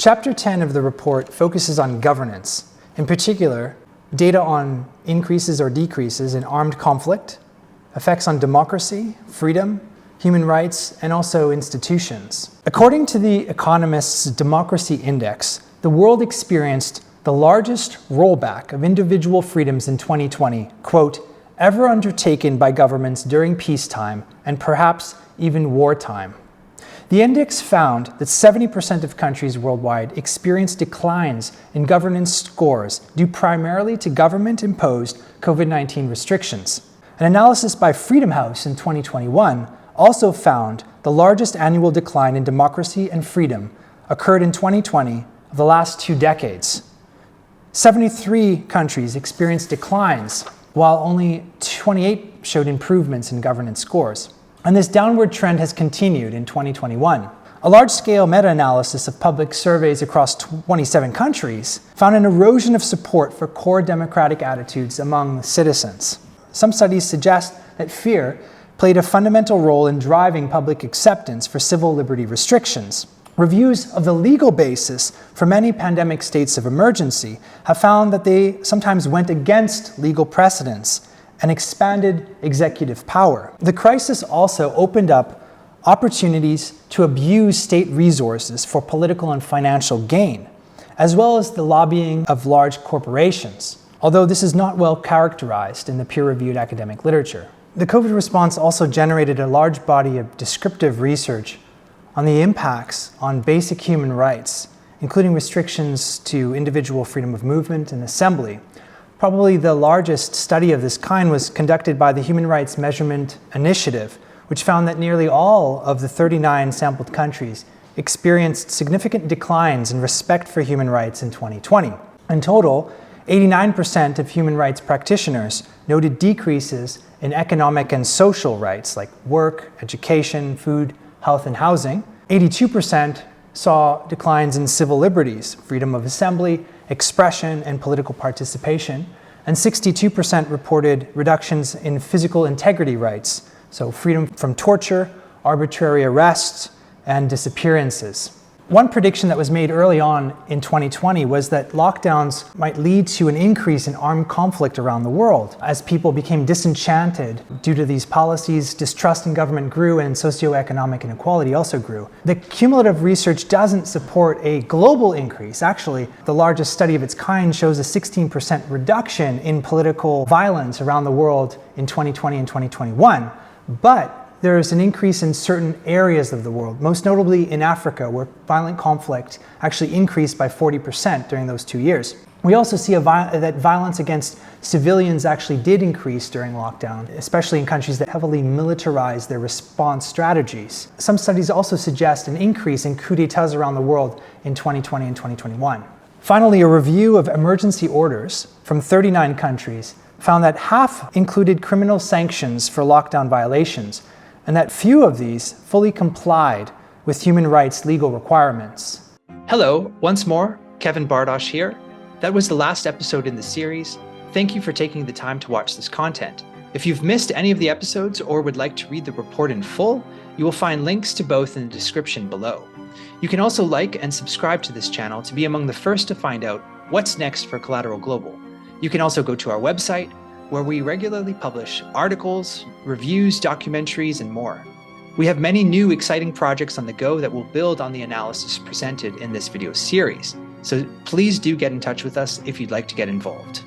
Chapter 10 of the report focuses on governance, in particular, data on increases or decreases in armed conflict, effects on democracy, freedom, human rights, and also institutions. According to The Economist's Democracy Index, the world experienced the largest rollback of individual freedoms in 2020, quote, ever undertaken by governments during peacetime and perhaps even wartime. The index found that 70% of countries worldwide experienced declines in governance scores due primarily to government-imposed COVID-19 restrictions. An analysis by Freedom House in 2021 also found the largest annual decline in democracy and freedom occurred in 2020 of the last 2 decades. 73 countries experienced declines, while only 28 showed improvements in governance scores. And this downward trend has continued in 2021. A large-scale meta-analysis of public surveys across 27 countries found an erosion of support for core democratic attitudes among citizens. Some studies suggest that fear played a fundamental role in driving public acceptance for civil liberty restrictions. Reviews of the legal basis for many pandemic states of emergency have found that they sometimes went against legal precedents and expanded executive power. The crisis also opened up opportunities to abuse state resources for political and financial gain, as well as the lobbying of large corporations, although this is not well characterized in the peer-reviewed academic literature. The COVID response also generated a large body of descriptive research on the impacts on basic human rights, including restrictions to individual freedom of movement and assembly. Probably the largest study of this kind was conducted by the Human Rights Measurement Initiative, which found that nearly all of the 39 sampled countries experienced significant declines in respect for human rights in 2020. In total, 89% of human rights practitioners noted decreases in economic and social rights like work, education, food, health, and housing. 82% saw declines in civil liberties, freedom of assembly, expression, and political participation, and 62% reported reductions in physical integrity rights, so freedom from torture, arbitrary arrests, and disappearances. One prediction that was made early on in 2020 was that lockdowns might lead to an increase in armed conflict around the world. As people became disenchanted due to these policies, distrust in government grew and socioeconomic inequality also grew. The cumulative research doesn't support a global increase. Actually, the largest study of its kind shows a 16% reduction in political violence around the world in 2020 and 2021. But there is an increase in certain areas of the world, most notably in Africa, where violent conflict actually increased by 40% during those 2 years. We also see that violence against civilians actually did increase during lockdown, especially in countries that heavily militarized their response strategies. Some studies also suggest an increase in coups d'etats around the world in 2020 and 2021. Finally, a review of emergency orders from 39 countries found that half included criminal sanctions for lockdown violations, and that few of these fully complied with human rights legal requirements. Hello, once more, Kevin Bardosh here. That was the last episode in the series. Thank you for taking the time to watch this content. If you've missed any of the episodes or would like to read the report in full, you will find links to both in the description below. You can also like and subscribe to this channel to be among the first to find out what's next for Collateral Global. You can also go to our website, where we regularly publish articles, reviews, documentaries, and more. We have many new exciting projects on the go that will build on the analysis presented in this video series, so please do get in touch with us if you'd like to get involved.